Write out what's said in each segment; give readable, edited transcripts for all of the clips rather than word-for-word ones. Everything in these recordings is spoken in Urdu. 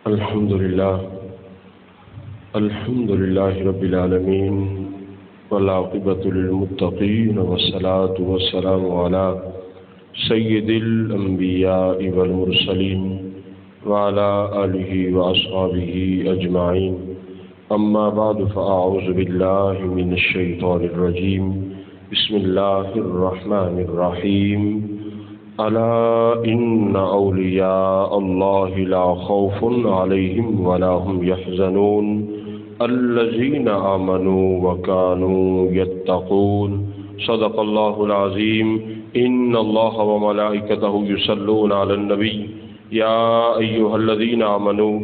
الحمد لله رب العالمين والعاقبة للمتقين والصلاة والسلام على سيد الأنبياء والمرسلين وعلى آله وأصحابه أجمعين. أما بعد فأعوذ بالله من الشيطان الرجيم. بسم الله الرحمن الرحيم. ألا إن أولياء الله لا خوف عليهم ولا هم يحزنون الذين آمنوا وكانوا يتقون. صدق الله العظيم. إن الله وملائكته يصلون على النبي يا أيها الذين آمنوا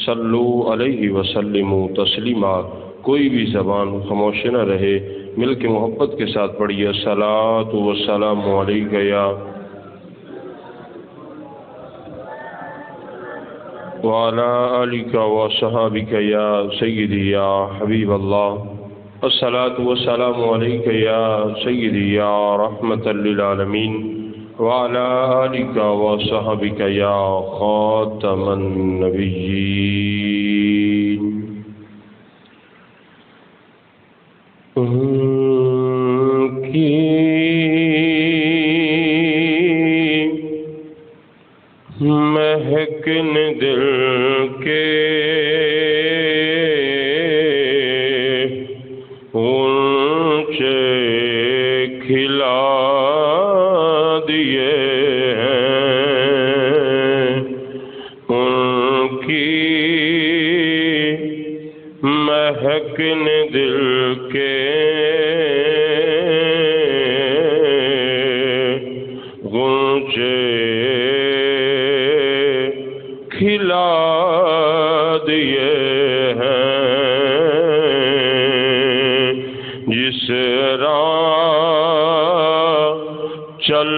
صلوا عليه وسلموا تسلیما. کوئی بھی زبان خاموش نہ رہے، مل کے محبت کے ساتھ پڑھیے الصلاۃ والسلام علیک یا وعلى آلك وصحابك يا سيدي يا حبيب الله. الصلاة والسلام عليك يا سيدي يا رحمة للعالمين وعلى آلك وصحابك يا خاتم النبيين. مہکن دل کے اونچے کھلا دیے ہیں، ان کی مہکن دل کے اونچے کھلا دیے ہیں، جس راہ چل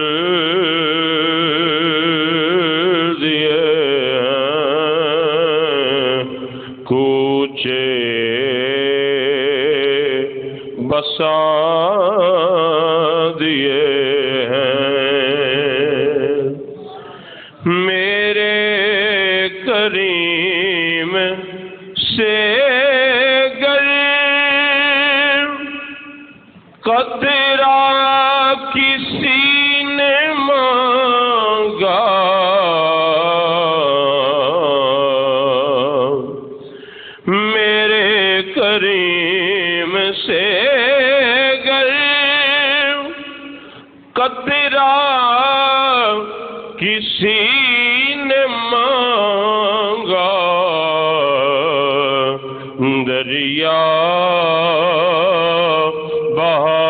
دیے ہیں، کوچے بسا دیے ہیں. میرے کریم سے گر قطرہ کسی نے مانگا، میرے کریم سے گر قطرہ کسی نے مانگا، دریا بہا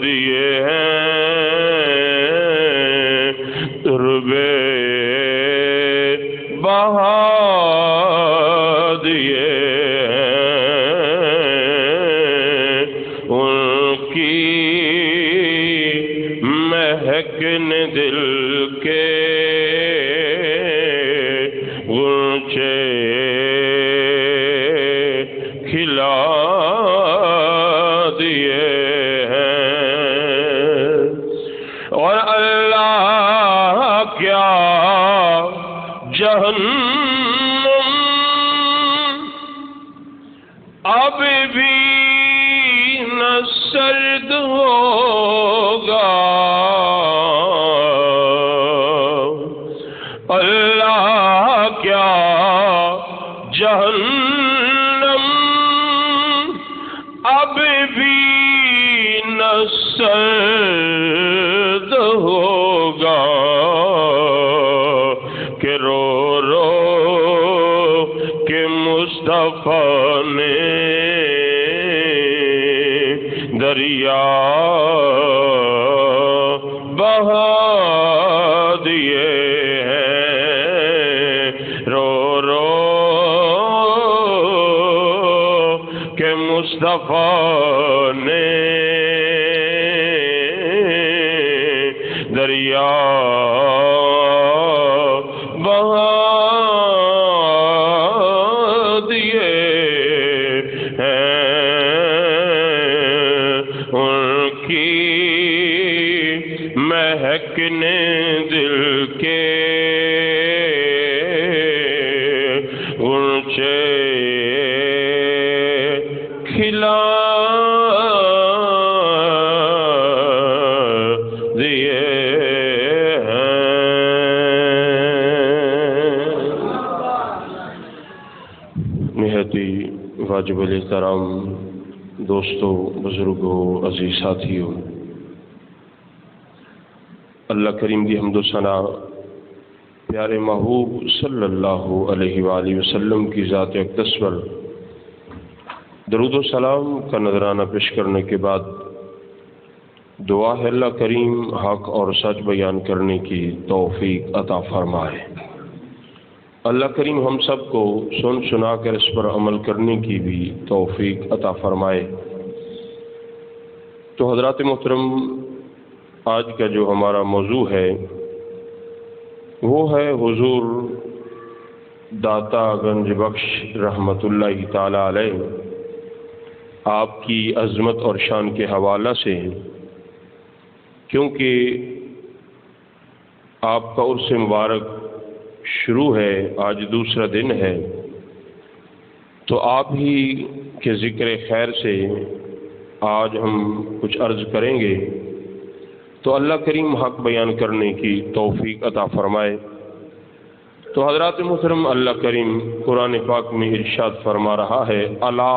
دیے ہیں، تربے بہا دیے ہیں، ان کی مہکن دل کے اونچے کھلا دیے ہیں. اور اللہ کیا جہنم اب بھی نہ سرد ہوگا، اللہ کیا جہنم اب بھی نہ سرد ہوگا، کہ رو رو کہ مصطفیٰ نے دریا بہا دیے ہیں، رو رو کہ مصطفیٰ نے دریا بہا دیے ہیں، ان کی مہکنے دل کے حضرتی واجب الاحترام دوستوں، بزرگوں، عزیز ساتھیوں، اللہ کریم دی حمد و ثنا پیارے محبوب صلی اللہ علیہ وآلہ وسلم کی ذات اقدس پر درود و سلام کا نذرانہ پیش کرنے کے بعد دعا ہے اللہ کریم حق اور سچ بیان کرنے کی توفیق عطا فرمائے۔ اللہ کریم ہم سب کو سن سنا کر اس پر عمل کرنے کی بھی توفیق عطا فرمائے۔ تو حضرات محترم، آج کا جو ہمارا موضوع ہے وہ ہے حضور داتا گنج بخش رحمۃ اللہ تعالی علیہ آپ کی عظمت اور شان کے حوالہ سے، کیونکہ آپ کا عرس مبارک شروع ہے، آج دوسرا دن ہے، تو آپ ہی کے ذکر خیر سے آج ہم کچھ عرض کریں گے، تو اللہ کریم حق بیان کرنے کی توفیق عطا فرمائے۔ تو حضرات محترم، اللہ کریم قرآن پاک میں ارشاد فرما رہا ہے، الا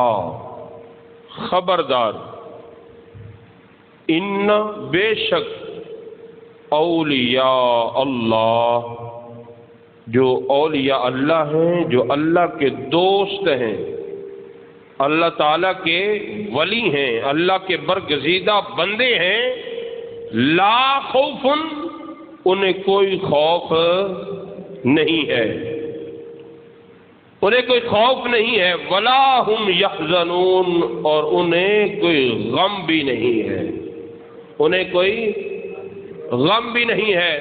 خبردار، ان بے شک اولیاء اللہ، جو اولیاء اللہ ہیں، جو اللہ کے دوست ہیں، اللہ تعالیٰ کے ولی ہیں، اللہ کے برگزیدہ بندے ہیں، لا خوف، انہیں کوئی خوف نہیں ہے، انہیں کوئی خوف نہیں ہے، ولا ہم یحزنون، اور انہیں کوئی غم بھی نہیں ہے، انہیں کوئی غم بھی نہیں ہے،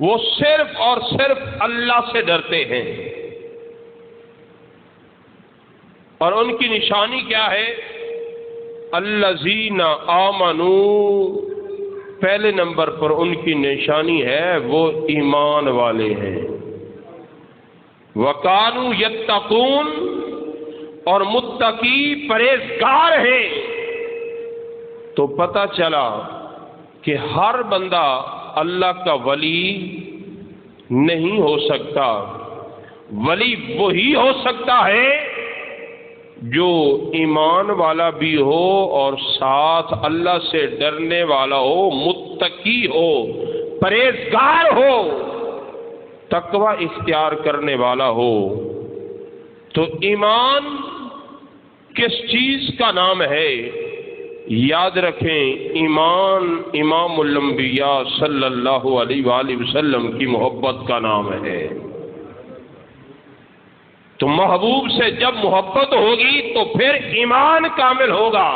وہ صرف اور صرف اللہ سے ڈرتے ہیں۔ اور ان کی نشانی کیا ہے؟ الذین آمنوا، پہلے نمبر پر ان کی نشانی ہے وہ ایمان والے ہیں، وَكَانُوا يَتَّقُونَ، اور متقی پرہیزگار ہیں۔ تو پتہ چلا کہ ہر بندہ اللہ کا ولی نہیں ہو سکتا، ولی وہی ہو سکتا ہے جو ایمان والا بھی ہو اور ساتھ اللہ سے ڈرنے والا ہو، متقی ہو، پرہیزگار ہو، تقوی اختیار کرنے والا ہو۔ تو ایمان کس چیز کا نام ہے؟ یاد رکھیں، ایمان امام الانبیاء صلی اللہ علیہ وآلہ وسلم کی محبت کا نام ہے۔ تو محبوب سے جب محبت ہوگی تو پھر ایمان کامل ہوگا،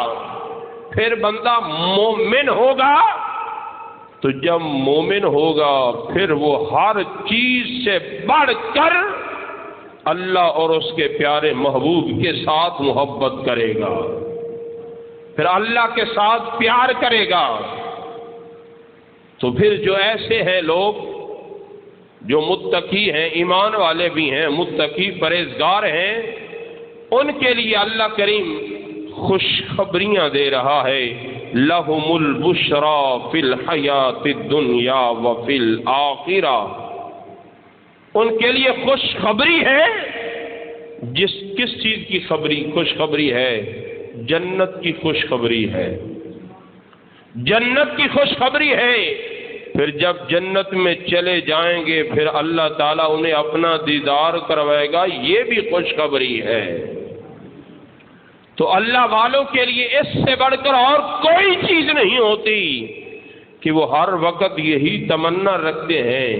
پھر بندہ مومن ہوگا۔ تو جب مومن ہوگا پھر وہ ہر چیز سے بڑھ کر اللہ اور اس کے پیارے محبوب کے ساتھ محبت کرے گا، پھر اللہ کے ساتھ پیار کرے گا۔ تو پھر جو ایسے ہیں لوگ جو متقی ہیں، ایمان والے بھی ہیں، متقی پرہیزگار ہیں، ان کے لیے اللہ کریم خوشخبریاں دے رہا ہے، لَهُمُ الْبُشْرَى فِي الْحَيَاةِ الدُّنْيَا وَفِي الْآخِرَةِ، ان کے لیے خوشخبری ہے۔ کس چیز کی خوشخبری ہے؟ جنت کی خوشخبری ہے، جنت کی خوشخبری ہے۔ پھر جب جنت میں چلے جائیں گے پھر اللہ تعالیٰ انہیں اپنا دیدار کروائے گا، یہ بھی خوشخبری ہے۔ تو اللہ والوں کے لیے اس سے بڑھ کر اور کوئی چیز نہیں ہوتی کہ وہ ہر وقت یہی تمنا رکھتے ہیں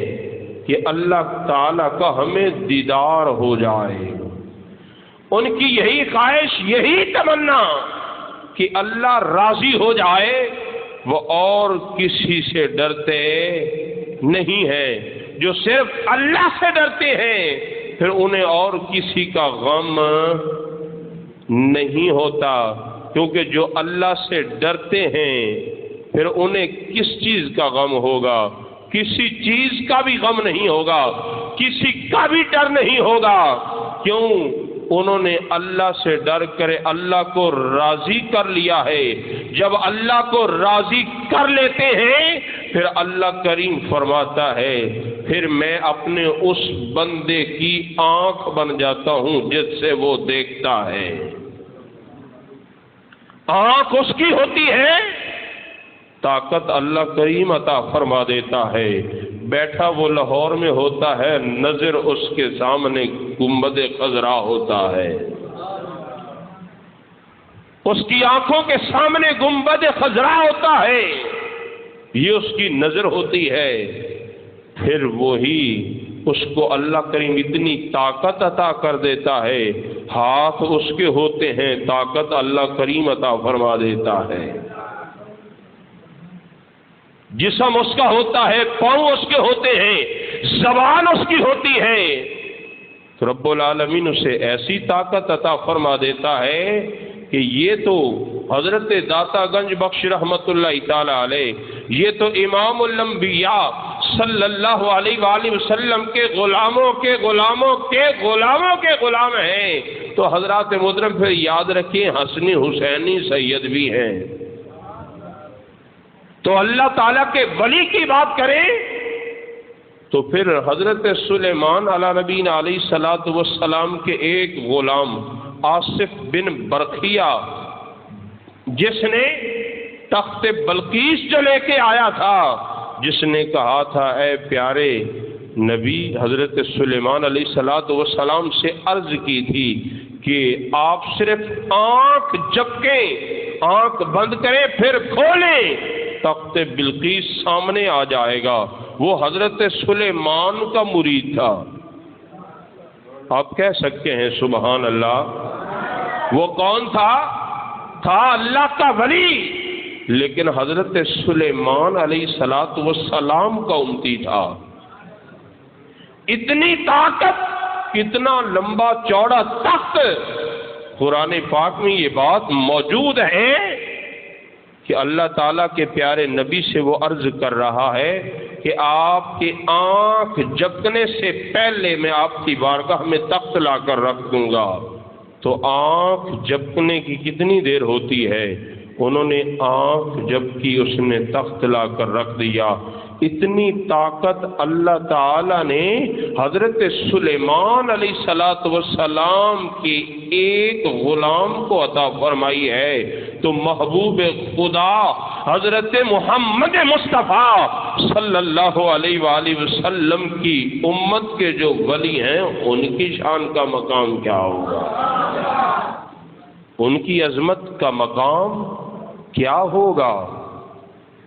کہ اللہ تعالیٰ کا ہمیں دیدار ہو جائے۔ ان کی یہی خواہش، یہی تمنا کہ اللہ راضی ہو جائے، وہ اور کسی سے ڈرتے نہیں ہیں۔ جو صرف اللہ سے ڈرتے ہیں پھر انہیں اور کسی کا غم نہیں ہوتا، کیونکہ جو اللہ سے ڈرتے ہیں پھر انہیں کس چیز کا غم ہوگا؟ کسی چیز کا بھی غم نہیں ہوگا، کسی کا بھی ڈر نہیں ہوگا۔ کیوں؟ انہوں نے اللہ سے ڈر کر اللہ کو راضی کر لیا ہے۔ جب اللہ کو راضی کر لیتے ہیں پھر اللہ کریم فرماتا ہے پھر میں اپنے اس بندے کی آنکھ بن جاتا ہوں جس سے وہ دیکھتا ہے۔ آنکھ اس کی ہوتی ہے، طاقت اللہ کریم عطا فرما دیتا ہے۔ بیٹھا وہ لاہور میں ہوتا ہے، نظر اس کے سامنے گنبد خضرا ہوتا ہے، اس کی آنکھوں کے سامنے گنبد خضرا ہوتا ہے، یہ اس کی نظر ہوتی ہے۔ پھر وہی اس کو اللہ کریم اتنی طاقت عطا کر دیتا ہے، ہاتھ اس کے ہوتے ہیں، طاقت اللہ کریم عطا فرما دیتا ہے، جسم اس کا ہوتا ہے، پاؤں اس کے ہوتے ہیں، زبان اس کی ہوتی ہے، تو رب العالمین اسے ایسی طاقت عطا فرما دیتا ہے کہ یہ تو حضرت داتا گنج بخش رحمت اللہ تعالی علیہ، یہ تو امام الانبیاء صلی اللہ علیہ وآلہ وسلم کے غلاموں کے غلاموں کے غلاموں کے غلام ہیں، تو حضرات محترم پھر یاد رکھیں حسنی حسینی سید بھی ہیں۔ تو اللہ تعالیٰ کے ولی کی بات کریں تو پھر حضرت سلیمان علی نبینا علیہ الصلوۃ والسلام کے ایک غلام آصف بن برقیہ، جس نے تخت بلقیس جو لے کے آیا تھا، جس نے کہا تھا اے پیارے نبی حضرت سلیمان علیہ الصلوۃ والسلام سے عرض کی تھی کہ آپ صرف آنکھ جھپکیں، آنکھ بند کریں پھر کھولیں، تخت بلقیس سامنے آ جائے گا۔ وہ حضرت سلیمان کا مرید تھا، آپ کہہ سکتے ہیں سبحان اللہ۔ وہ کون تھا؟ تھا اللہ کا ولی، لیکن حضرت سلیمان علیہ الصلوۃ والسلام کا امتی تھا۔ اتنی طاقت، اتنا لمبا چوڑا تخت، قرآن پاک میں یہ بات موجود ہے کہ اللہ تعالیٰ کے پیارے نبی سے وہ عرض کر رہا ہے کہ آپ کی آنکھ جھپکنے سے پہلے میں آپ کی بارگاہ میں تخت لا کر رکھ دوں گا۔ تو آنکھ جھپکنے کی کتنی دیر ہوتی ہے؟ انہوں نے آنکھ جھپکی، اس نے تخت لا کر رکھ دیا۔ اتنی طاقت اللہ تعالیٰ نے حضرت سلیمان علیہ الصلوۃ والسلام کی ایک غلام کو عطا فرمائی ہے، تو محبوب خدا حضرت محمد مصطفیٰ صلی اللہ علیہ وآلہ وسلم کی امت کے جو ولی ہیں ان کی شان کا مقام کیا ہوگا، ان کی عظمت کا مقام کیا ہوگا۔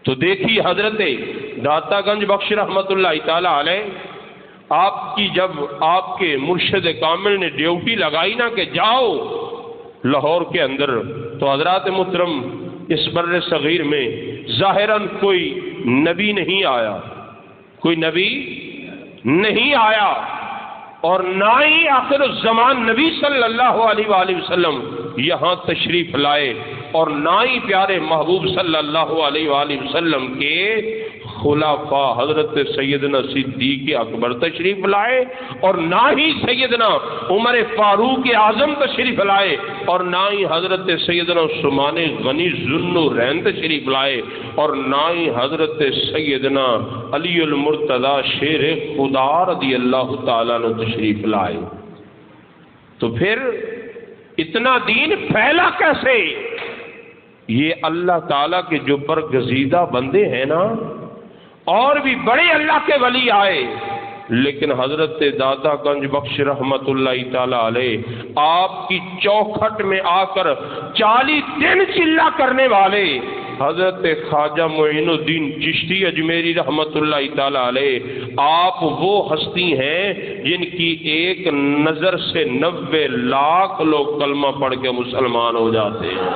تو دیکھیے حضرت داتا گنج بخش رحمت اللہ تعالی علیہ، آپ کی جب آپ کے مرشد کامل نے ڈیوٹی لگائی نا کہ جاؤ لاہور کے اندر، تو حضرات محترم اس بر صغیر میں ظاہراً کوئی نبی نہیں آیا، کوئی نبی نہیں آیا، اور نہ ہی آخر الزمان نبی صلی اللہ علیہ وآلہ وسلم یہاں تشریف لائے، اور نہ ہی پیارے محبوب صلی اللہ علیہ وآلہ وسلم کے خلفاء حضرت سیدنا صدیق اکبر تشریف لائے، اور نہ ہی سیدنا عمر فاروق اعظم تشریف لائے، اور نہ ہی حضرت سیدنا عثمان غنی ذوالنورین تشریف لائے، اور نہ ہی حضرت سیدنا علی المرتضی شیر خدا رضی اللہ تعالیٰ عنہ تشریف لائے۔ تو پھر اتنا دین پھیلا کیسے؟ یہ اللہ تعالیٰ کے جو برگزیدہ بندے ہیں نا، اور بھی بڑے اللہ کے ولی آئے، لیکن حضرت داتا گنج بخش رحمت اللہ تعالی علیہ آپ کی چوکھٹ میں آ کر 40 دن چلا کرنے والے حضرت خواجہ معین الدین چشتی اجمیری رحمت اللہ تعالی علیہ، آپ وہ ہستی ہیں جن کی ایک نظر سے 90 لاکھ لوگ کلمہ پڑھ کے مسلمان ہو جاتے ہیں۔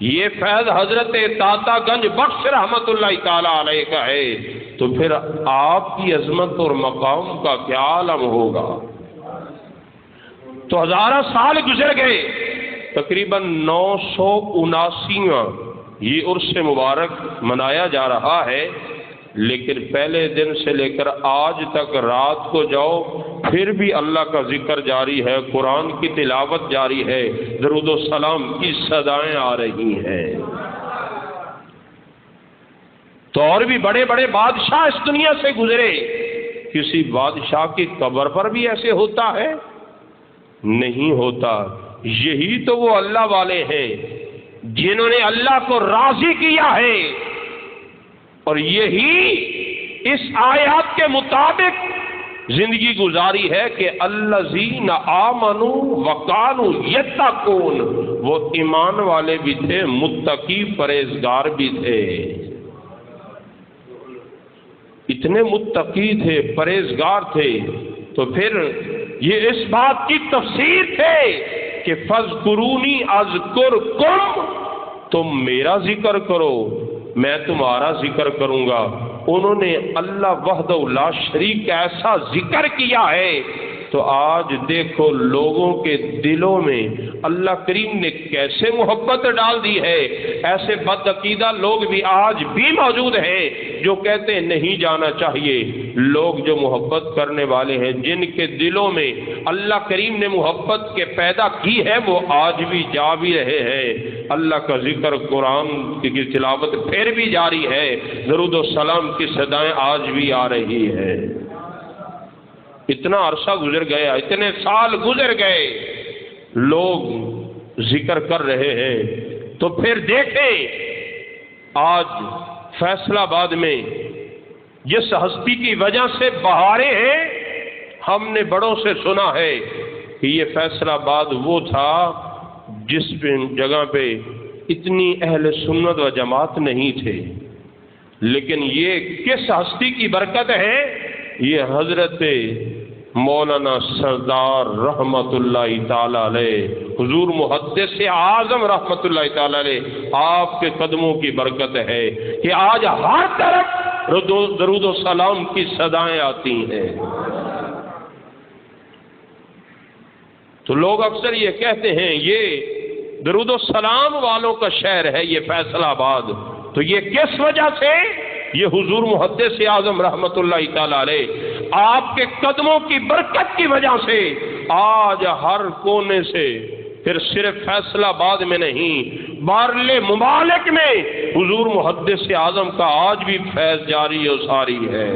یہ فیض حضرت داتا گنج بخش رحمت اللہ تعالی علیہ کا ہے، تو پھر آپ کی عظمت اور مقام کا کیا عالم ہوگا۔ تو ہزارہ سال گزر گئے، تقریباً 979واں یہ عرس مبارک منایا جا رہا ہے، لیکن پہلے دن سے لے کر آج تک رات کو جاؤ پھر بھی اللہ کا ذکر جاری ہے، قرآن کی تلاوت جاری ہے، درود و سلام کی صدائیں آ رہی ہیں۔ تو اور بھی بڑے بڑے بادشاہ اس دنیا سے گزرے، کسی بادشاہ کی قبر پر بھی ایسے ہوتا ہے؟ نہیں ہوتا۔ یہی تو وہ اللہ والے ہیں جنہوں نے اللہ کو راضی کیا ہے، اور یہی اس آیات کے مطابق زندگی گزاری ہے کہ الذین آمنوا وکانوا یتقون، وہ ایمان والے بھی تھے، متقی پرہیزگار بھی تھے، اتنے متقی تھے، پرہیزگار تھے۔ تو پھر یہ اس بات کی تفسیر تھے کہ فاذکرونی اذکرکم، تم میرا ذکر کرو میں تمہارا ذکر کروں گا۔ انہوں نے اللہ وحدہ لا شریک کا ایسا ذکر کیا ہے، تو آج دیکھو لوگوں کے دلوں میں اللہ کریم نے کیسے محبت ڈال دی ہے۔ ایسے بد عقیدہ لوگ بھی آج بھی موجود ہیں جو کہتے ہیں نہیں جانا چاہیے۔ لوگ جو محبت کرنے والے ہیں، جن کے دلوں میں اللہ کریم نے محبت کے پیدا کی ہے، وہ آج بھی جا بھی رہے ہیں۔ اللہ کا ذکر، قرآن کی تلاوت پھر بھی جاری ہے، درود و سلام کی صدائیں آج بھی آ رہی ہے۔ اتنا عرصہ گزر گیا، اتنے سال گزر گئے، لوگ ذکر کر رہے ہیں۔ تو پھر دیکھیں آج فیصل آباد میں جس ہستی کی وجہ سے بہاریں ہیں، ہم نے بڑوں سے سنا ہے کہ یہ فیصل آباد وہ تھا جس جگہ پہ اتنی اہل سنت و جماعت نہیں تھے، لیکن یہ کس ہستی کی برکت ہے؟ یہ حضرت مولانا سردار رحمت اللہ تعالی علیہ، حضور محدث اعظم رحمت اللہ تعالی علیہ، آپ کے قدموں کی برکت ہے کہ آج ہر طرف درود و سلام کی صدائیں آتی ہیں۔ تو لوگ اکثر یہ کہتے ہیں یہ درود و سلام والوں کا شہر ہے یہ فیصل آباد، تو یہ کس وجہ سے؟ یہ حضور محدث اعظم رحمت اللہ تعالی علیہ، آپ کے قدموں کی برکت کی وجہ سے آج ہر کونے سے، پھر صرف فیصل آباد میں نہیں، باہرلے ممالک میں حضور محدث اعظم کا آج بھی فیض جاری و ساری ہے۔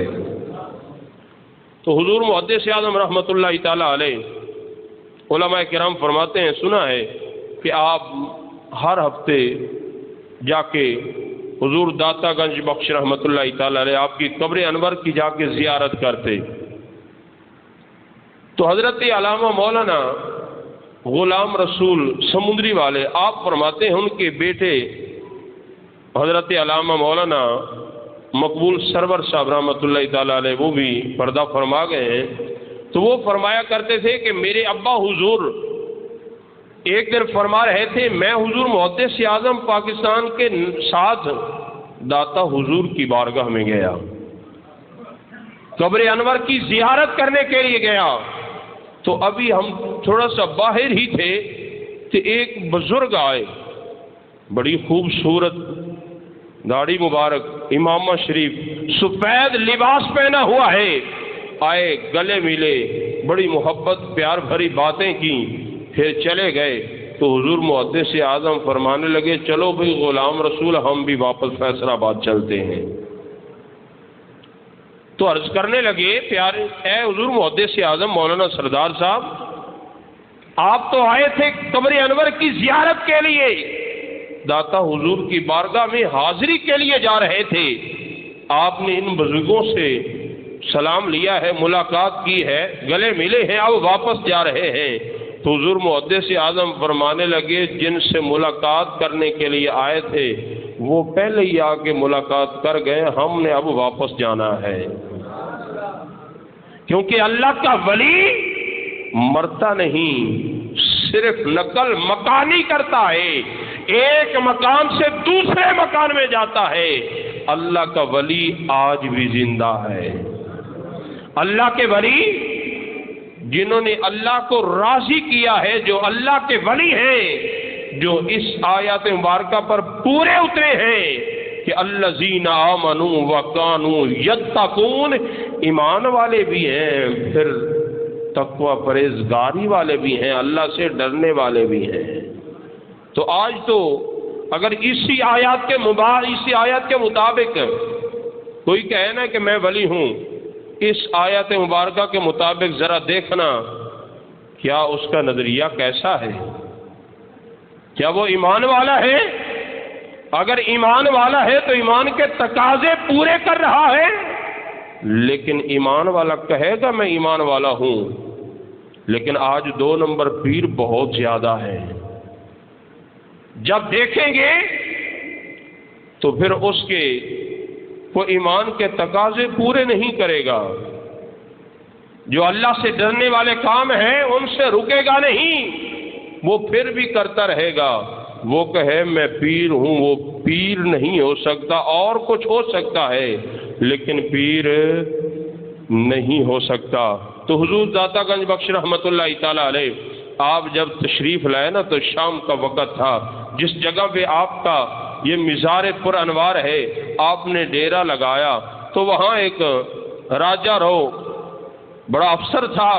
تو حضور محدث اعظم رحمت اللہ تعالی علیہ، علماء کرام فرماتے ہیں، سنا ہے کہ آپ ہر ہفتے جا کے حضور داتا گنج بخش رحمت اللہ تعالی علیہ آپ کی قبر انور کی جا کے زیارت کرتے۔ تو حضرت علامہ مولانا غلام رسول سمندری والے، آپ فرماتے ہیں ان کے بیٹے حضرت علامہ مولانا مقبول سرور صاحب رحمت اللہ تعالی علیہ، وہ بھی پردہ فرما گئے ہیں، تو وہ فرمایا کرتے تھے کہ میرے ابا حضور ایک دن فرما رہے تھے، میں حضور محدث اعظم پاکستان کے ساتھ داتا حضور کی بارگاہ میں گیا، قبر انور کی زیارت کرنے کے لیے گیا، تو ابھی ہم تھوڑا سا باہر ہی تھے کہ ایک بزرگ آئے، بڑی خوبصورت داڑھی مبارک، امامہ شریف، سفید لباس پہنا ہوا ہے، آئے، گلے ملے، بڑی محبت پیار بھری باتیں کی، پھر چلے گئے۔ تو حضور محدث اعظم فرمانے لگے چلو بھئی غلام رسول ہم بھی واپس فیصل آباد چلتے ہیں۔ تو عرض کرنے لگے پیارے اے حضور محدث اعظم مولانا سردار صاحب، آپ تو آئے تھے قبر انور کی زیارت کے لیے، داتا حضور کی بارگاہ میں حاضری کے لیے جا رہے تھے، آپ نے ان بزرگوں سے سلام لیا ہے، ملاقات کی ہے، گلے ملے ہیں، اب واپس جا رہے ہیں۔ تو حضور محدث اعظم فرمانے لگے جن سے ملاقات کرنے کے لیے آئے تھے وہ پہلے ہی آ کے ملاقات کر گئے، ہم نے اب واپس جانا ہے، کیونکہ اللہ کا ولی مرتا نہیں، صرف نقل مکانی کرتا ہے، ایک مکان سے دوسرے مکان میں جاتا ہے۔ اللہ کا ولی آج بھی زندہ ہے۔ اللہ کے ولی جنہوں نے اللہ کو راضی کیا ہے، جو اللہ کے ولی ہیں، جو اس آیات مبارکہ پر پورے اترے ہیں کہ الذین آمنوا وکانوا یتقون، ایمان والے بھی ہیں، پھر تقوی پرہیزگاری والے بھی ہیں، اللہ سے ڈرنے والے بھی ہیں۔ تو آج تو اگر اسی آیات کے مطابق کوئی کہے نا کہ میں ولی ہوں، اس آیت مبارکہ کے مطابق ذرا دیکھنا کیا اس کا نظریہ کیسا ہے، کیا وہ ایمان والا ہے؟ اگر ایمان والا ہے تو ایمان کے تقاضے پورے کر رہا ہے، لیکن ایمان والا کہے گا میں ایمان والا ہوں، لیکن آج 2 نمبر پیر بہت زیادہ ہے، جب دیکھیں گے تو پھر اس کے وہ ایمان کے تقاضے پورے نہیں کرے گا، جو اللہ سے ڈرنے والے کام ہیں ان سے رکے گا نہیں، وہ پھر بھی کرتا رہے گا۔ وہ کہے میں پیر ہوں، وہ پیر نہیں ہو سکتا، اور کچھ ہو سکتا ہے لیکن پیر نہیں ہو سکتا۔ تو حضور داتا گنج بخش رحمت اللہ تعالی علیہ آپ جب تشریف لائے نا تو شام کا وقت تھا، جس جگہ پہ آپ کا یہ مزار پر انوار ہے آپ نے ڈیرا لگایا، تو وہاں ایک راجہ رو بڑا افسر تھا،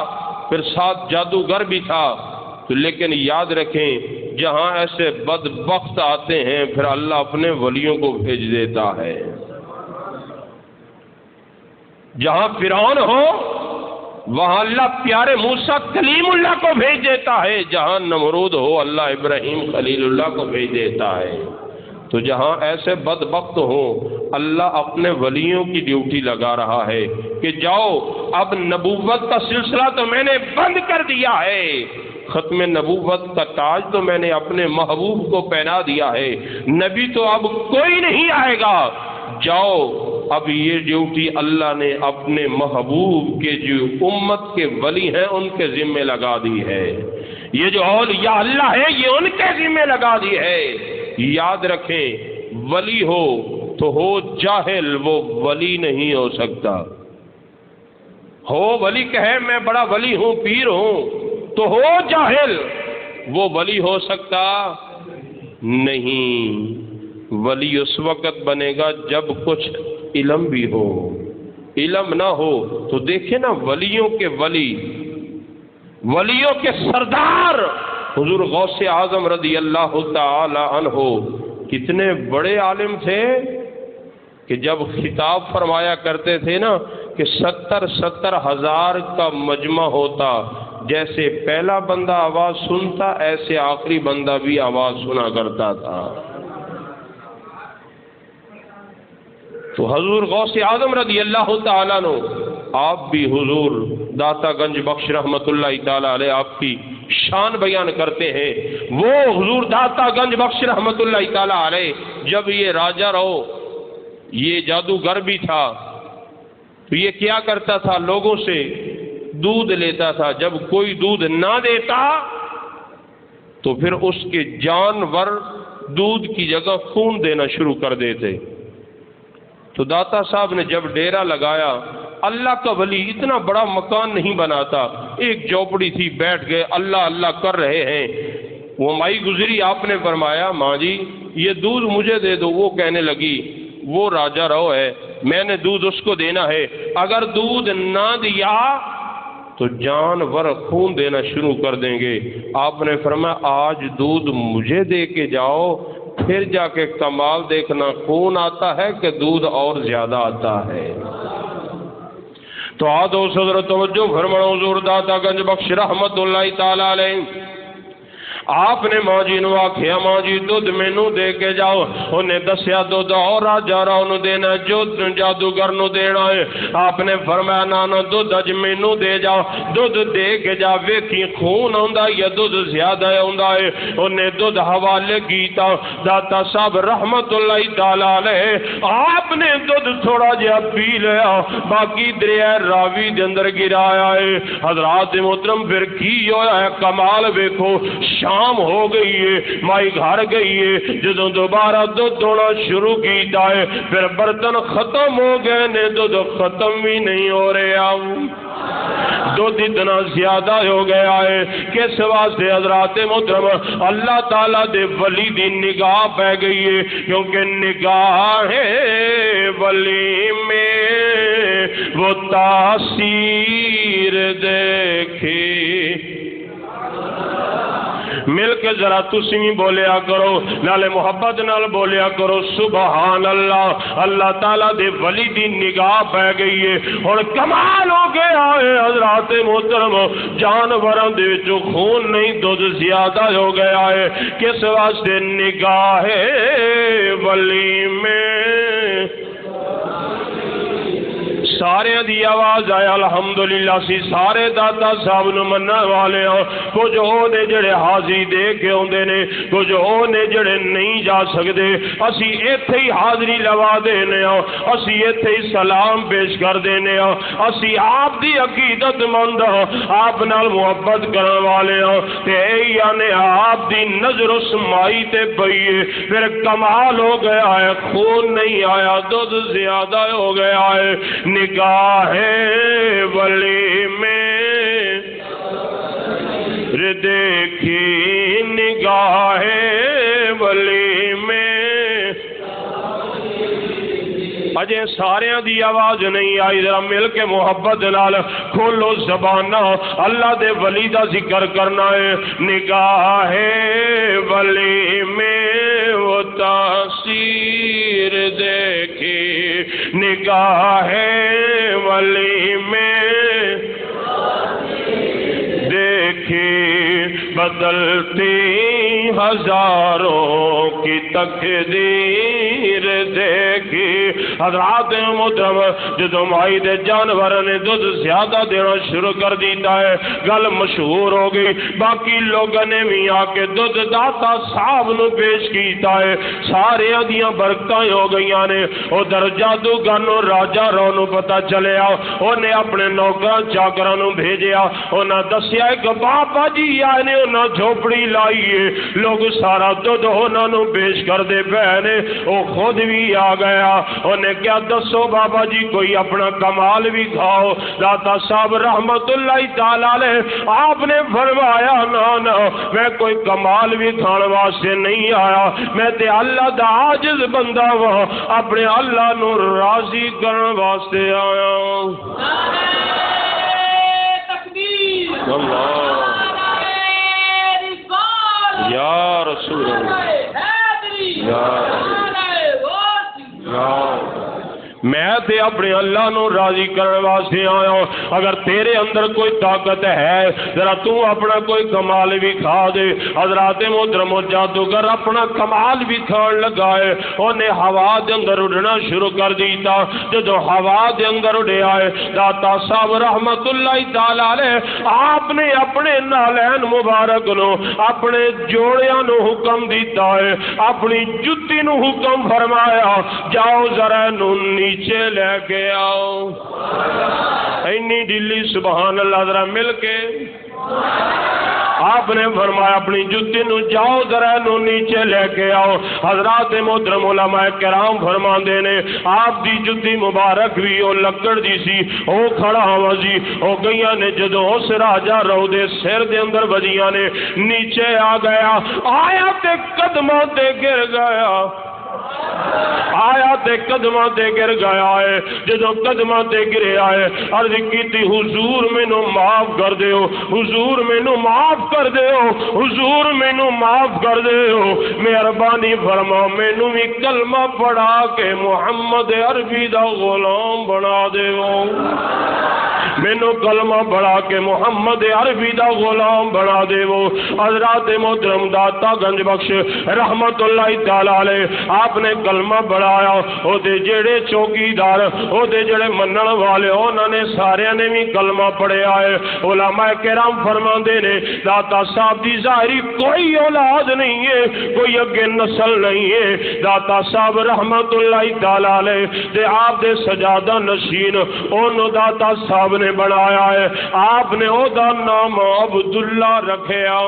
پھر ساتھ جادوگر بھی تھا، تو لیکن یاد رکھیں جہاں ایسے بدبخت آتے ہیں پھر اللہ اپنے ولیوں کو بھیج دیتا ہے۔ جہاں فرعون ہو وہاں اللہ پیارے موسیٰ کلیم اللہ کو بھیج دیتا ہے، جہاں نمرود ہو اللہ ابراہیم خلیل اللہ کو بھیج دیتا ہے۔ تو جہاں ایسے بدبخت ہوں اللہ اپنے ولیوں کی ڈیوٹی لگا رہا ہے کہ جاؤ اب نبوت کا سلسلہ تو میں نے بند کر دیا ہے، ختم نبوت کا تاج تو میں نے اپنے محبوب کو پہنا دیا ہے، نبی تو اب کوئی نہیں آئے گا، جاؤ اب یہ ڈیوٹی اللہ نے اپنے محبوب کے جو امت کے ولی ہیں ان کے ذمے لگا دی ہے، یہ جو اولیاء اللہ ہے یہ ان کے ذمے لگا دی ہے۔ یاد رکھیں ولی ہو تو ہو جاہل، وہ ولی نہیں ہو سکتا۔ ہو ولی کہے میں بڑا ولی ہوں پیر ہوں تو ہو جاہل، وہ ولی ہو سکتا نہیں۔ ولی اس وقت بنے گا جب کچھ علم بھی ہو، علم نہ ہو تو دیکھیں نا ولیوں کے ولی، ولیوں کے سردار حضور غوث اعظم رضی اللہ تعالی عنہ کتنے بڑے عالم تھے کہ جب خطاب فرمایا کرتے تھے نا کہ 70 ہزار کا مجمع ہوتا، جیسے پہلا بندہ آواز سنتا ایسے آخری بندہ بھی آواز سنا کرتا تھا۔ تو حضور غوث اعظم رضی اللہ تعالیٰ عنہ آپ بھی حضور داتا گنج بخش رحمت اللہ تعالیٰ علیہ آپ کی شان بیان کرتے ہیں۔ وہ حضور داتا گنج بخش رحمت اللہ تعالیٰ علیہ جب یہ راجہ رہو یہ جادوگر بھی تھا تو یہ کیا کرتا تھا، لوگوں سے دودھ لیتا تھا، جب کوئی دودھ نہ دیتا تو پھر اس کے جانور دودھ کی جگہ خون دینا شروع کر دیتے۔ تو داتا صاحب نے جب ڈیرا لگایا، اللہ کا ولی اتنا بڑا مکان نہیں بناتا، ایک جھوپڑی تھی، بیٹھ گئے اللہ اللہ کر رہے ہیں۔ وہ مائی گزری، آپ نے فرمایا ماں جی یہ دودھ مجھے دے دو۔ وہ کہنے لگی وہ راجہ رو ہے، میں نے دودھ اس کو دینا ہے، اگر دودھ نہ دیا تو جانور خون دینا شروع کر دیں گے۔ آپ نے فرمایا آج دودھ مجھے دے کے جاؤ، پھر جا کے کمال دیکھنا خون آتا ہے کہ دودھ اور زیادہ آتا ہے۔ تو آدھو صدر توجہ فرماؤ حضور داتا گنج بخش رحمت اللہ تعالی علیہ آپ نے ماں جی نو آکھیا ماں جی دودھ مینوں دے کے جاؤ، انہیں دسیا دودھ اور راجہ راؤ نو دینا جو جادوگر نو دینا ہے۔ آپ نے فرمایا نانا دودھ اج مینوں دے جاؤ، دودھ دے کے جا ویکھی خون آندا یا دودھ زیادہ آندا ہے۔ انہیں دودھ حوالے کیتا، داتا صاحب رحمت اللہ تعالی علیہ آپ نے دودھ تھوڑا جہا پی لیا، باقی دریا راوی دے اندر گرایا ہے۔ حضرات محترم پھر کی ہویا ہے کمال ویکھو، شام ہو گئی ہے، مائی گھر گئی ہے، جدوں دوبارہ دودھ ہونا شروع کیتا ہے پھر برتن ختم ہو گئے نے، دودھ ختم بھی نہیں ہو رہا، دودھ اتنا زیادہ ہو گیا ہے کہ واسطے حضرات محترم اللہ تعالیٰ دے ولی دی نگاہ پہ گئی ہے، کیونکہ نگاہ ولی میں وہ تاثیر دیکھی، مل کے ذرا تسی بھی بولیا کرو، نالے محبت نال بولیا کرو سبحان اللہ۔ اللہ تعالیٰ دے ولی دی نگاہ پہ گئی ہے، اور کمال ہو گیا ہے حضرات محترم، جانوراں دے وچوں خون نہیں دودھ زیادہ ہو گیا ہے، کس واسطے؟ نگاہ ولی میں سارے دی آواز آیا الحمدللہ سی، سارے داتا صاحب نو منن والے ہاں، کچھ او نے جڑے حاضری دے کے اوندے نے، کچھ او نے جڑے نہیں جا سکدے، اسی ایتھے ہی حاضری لوا دینے ہاں، اسی ایتھے ہی سلام پیش کر دینے ہاں، اسی آپ دی عقیدت مند ہاں، آپ نال محبت کرن والے ہاں، تے یعنی آپ دی نظر اسمائی تے پئی، پھر کمال ہو گیا ہے، خون نہیں آیا دودھ زیادہ ہو گیا ہے۔ نگاہ ولی میں دیکھی، نگاہ ولی میں اجے سارے دی آواز نہیں آئی، ذرا مل کے محبت نال کھولو زبان، اللہ دے ولی دا ذکر کرنا ہے۔ نگاہ ولی میں وہ تاثیر دیکھی، نگاہ ولی میں دیکھی، بدلتی ہزاروں کی تقدیر دیکھی۔ حضرات محترم جدو مائی دے جانور نے دودھ زیادہ دینا شروع کر دیتا ہے، گل مشہور ہو گئی، باقی لوگوں نے بھی آ کے دودھ داتا صاحب نو پیش کیتا ہے، سارے دیاں برکتاں ہو گئیاں نے۔ ادھر جادوگر نو راجا رو نو پتہ چلیا، انہیں اپنے نوکراں چاکراں نو بھیجیا، انہاں دسیا کہ بابا جی آئے نے، انہاں جھوپڑی لائیے، لوگ سارا دودھ انہاں نو پیش کر دے پہنے، وہ خود بھی آ گیا، انہیں کیا دسو بابا جی کوئی اپنا کمال بھی کھاؤ۔ داتا صاحب رحمت اللہ تعالی علیہ آپ نے فرمایا نا نا، میں کوئی کمال بھی کھان واسطے نہیں آیا، میں تے اللہ دا عاجز بندہ ہوں، اپنے اللہ نو راضی کرن واسطے آیا ہوں۔ اللہ یا رسول اللہ، میں تے اپنے اللہ نو راضی کرنے واسطے آیا ہوں۔ اگر تیرے اندر کوئی طاقت ہے ذرا تو اپنا کوئی کمال بھی کھا دے۔ حضرات محترم جادوگر اپنا کمال بھی کھان لگا ہے، انہیں ہوا دے اندر اڑنا شروع کر دیتا، جو ہوا دے اندر اڑیا ہے داتا صاحب رحمت اللہ تعالی علیہ آپ نے اپنے نالین مبارک نو اپنے جوڑیاں نو حکم دیتا ہے، اپنی جتی نو حکم فرمایا جاؤ ذرا نو نیچے لے کے آؤ۔ اینی ڈلی سبحان اللہ، ذرا مل کے آپ نے فرمایا اپنی جتی نو جاؤ ذرا نو نیچے لے کے آؤ۔ حضرات محترم علماء کرام فرماندے نے آپ دی جتی مبارک بھی او لکڑ دی سی، او کھڑا ہوا سی، او گئیاں نے جدو اس راجہ رو دے سر دے اندر بجیاں نے نیچے آ گیا، آیا تے قدموں تے گر گیا، آیا تے قدماں تے گر گیا ہے، جدو قدماں تے گرے آئے عرض کیتی حضور مینوں معاف کر دیو، حضور مینوں معاف کر دیو، حضور مینوں معاف کر دیو، مہربانی فرما مینوں بھی کلمہ پڑھا کے محمد عربی دا غلام بنا دیو، مینوں کلمہ پڑھا کے محمد عربی دا غلام بنا دیو۔ حضرات محترم داتا گنج بخش رحمت اللہ تعالی علیہ آپ نے کلمہ بڑھایا، او دے جڑے چوکیدار او دے جڑے منن والے انہوں نے سارے نے بھی کلمہ پڑھے آئے۔ علماء کرام فرماندے نے داتا صاحب دی ظاہری کوئی اولاد نہیں ہے، کوئی اگے نسل نہیں ہے، داتا صاحب رحمت اللہ تعالی علیہ تے آپ دے سجادہ نشین انہوں داتا صاحب نے بنایا ہے، آپ نے او دا نام عبداللہ رکھیا،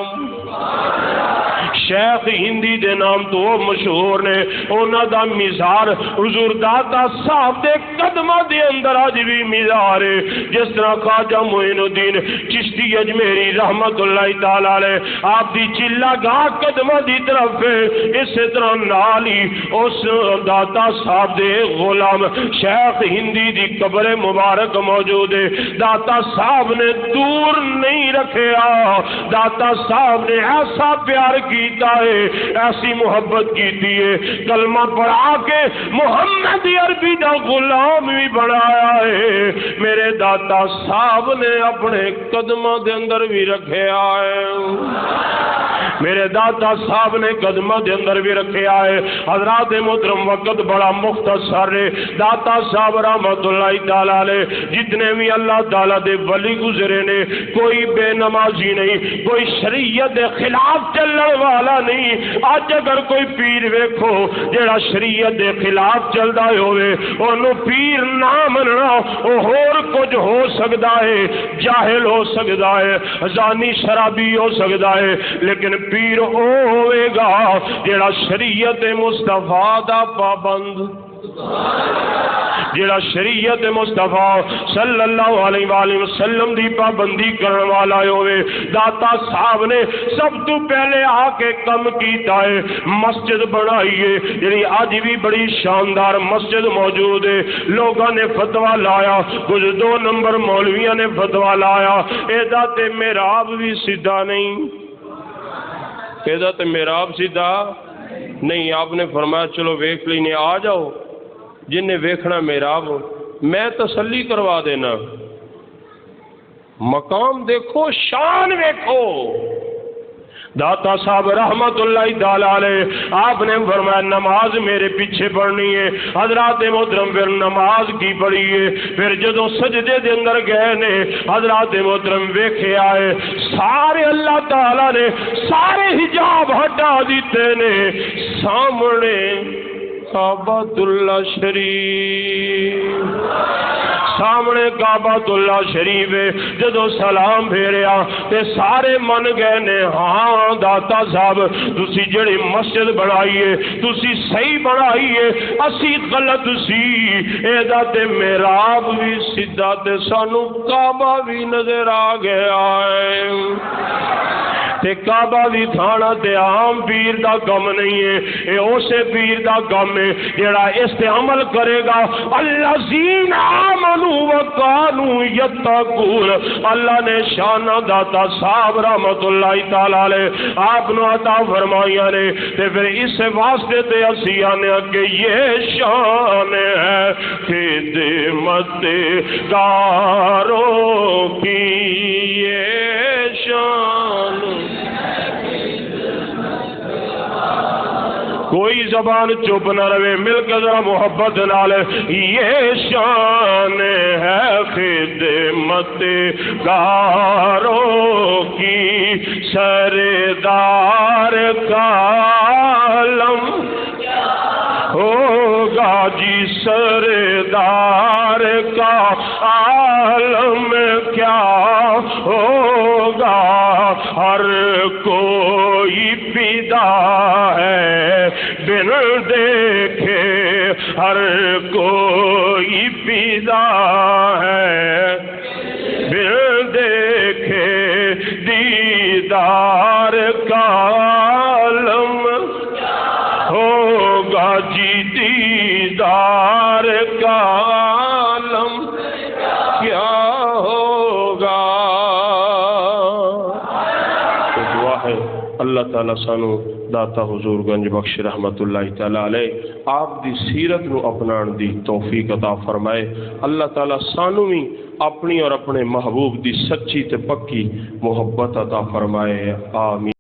شیخ ہندی دے نام تو وہ مشہور نے، انہاں دا مزار حضور داتا صاحب دے قدمہ دے اندر آج بھی مزار ہے، جس طرح خواجہ معین الدین چشتی اجمیری رحمت اللہ تعالی علیہ آپ دی چلا گاہ قدمہ دی طرف ہے، اس طرح نالی اس داتا صاحب دے غلام شیخ ہندی دی قبر مبارک موجود ہے۔ داتا صاحب نے دور نہیں رکھیا، داتا صاحب نے ایسا پیار کیتا ہے، ایسی محبت کیتی ہے، کلمہ پڑھا کے محمد عربی دا غلام بھی بنایا ہے۔ میرے داتا صاحب نے اپنے قدموں دے اندر بھی رکھے آئے، میرے داتا صاحب نے قدموں دے اندر بھی رکھے آئے۔ حضرات محترم وقت بڑا مختصر ہے، داتا صاحب رحمت اللہ تعالی علیہ جتنے بھی اللہ تعالی دے ولی گزرے نے، کوئی بے نمازی نہیں، کوئی شریعت دے خلاف چلن والا نہیں۔ اج اگر کوئی پیر ویکھو جڑا شریعت دے خلاف چلدا ہوئے اونوں پیر نہ مننا، او ہور کچھ ہو سکدا ہے، جاہل ہو سکدا ہے، زانی شرابی ہو سکدا ہے، لیکن پیر او ہوئے گا جڑا شریعت مصطفیٰ دا پابند، جڑا شریعت مصطفیٰ صلی اللہ علیہ وآلہ وسلم دی پابندی کرنے والا ہوئے۔ داتا صاحب نے سب تو پہلے آ کے کم کیتا ہے، مسجد بنائی ہے، جڑی آج بھی بڑی شاندار مسجد موجود ہے۔ لوگوں نے فتویٰ لایا، کچھ 2 نمبر مولویاں نے فتویٰ لایا، ایدہ تے محراب بھی سیدھا نہیں، ایدہ تے محراب سیدھا نہیں۔ آپ نے فرمایا چلو ویکھ لینے، آ جاؤ جن نے ویکھنا محراب، میں تسلی کروا دینا، مقام دیکھو، شان ویکھو۔ داتا صاحب رحمت اللہ تعالی علیہ آپ نے فرمایا نماز میرے پیچھے پڑھنی ہے۔ حضرات محترم پھر نماز کی پڑھی ہے، پھر جدوں سجدے دے اندر گئے نے حضرات محترم ویکھے آئے سارے اللہ تعالی نے سارے حجاب ہٹا دیتے نے، سامنے کعبۃ اللہ شریف، سامنے کعبۃ اللہ شریف ہے۔ جدو سلام پھیریا تے سارے من گئے نے، ہاں داتا صاحب تسی جڑی مسجد بنائی ہے تسی صحیح بنائی ہے، اسی غلط سی، ایدا تے محراب بھی سیدھا تے سانو کعبہ بھی نظر آ گیا ہے۔ تے کعبہ بھی تھانا تے عام پیر دا کم نہیں ہے، اے اسے پیر دا کم ہے جڑا اس تے عمل کرے گا۔ الذین آمنوا وکانوا یتقون، اللہ نے شان داتا صاحب رحمت اللہ تعالی علیہ آپ نو عطا فرمایا نے، تے پھر اس واسطے تے اسی آنے کہ یہ شان ہے خدمت گاروں کی، یہ شان کوئی زبان چپ نہ رہے، مل کے ذرا محبت نال، یہ شان ہے خدمت گاروں کی، سردار کا عالم ہوگا جی، سردار کا عالم کیا ہوگا، ہر کوئی فدا ہے بن دیکھے، ہر کوئی فدا ہے بن دیکھے، دیدار کا عالم ہوگا جی، دیدار کا عالم کیا ہوگا۔ تو دعا ہے اللہ تعالیٰ سانو داتا حضور گنج بخش رحمت اللہ تعالی علیہ آپ دی سیرت نو اپنان دی توفیق عطا فرمائے۔ اللہ تعالیٰ سانو بھی اپنی اور اپنے محبوب دی سچی تے پکی محبت عطا فرمائے، آمین۔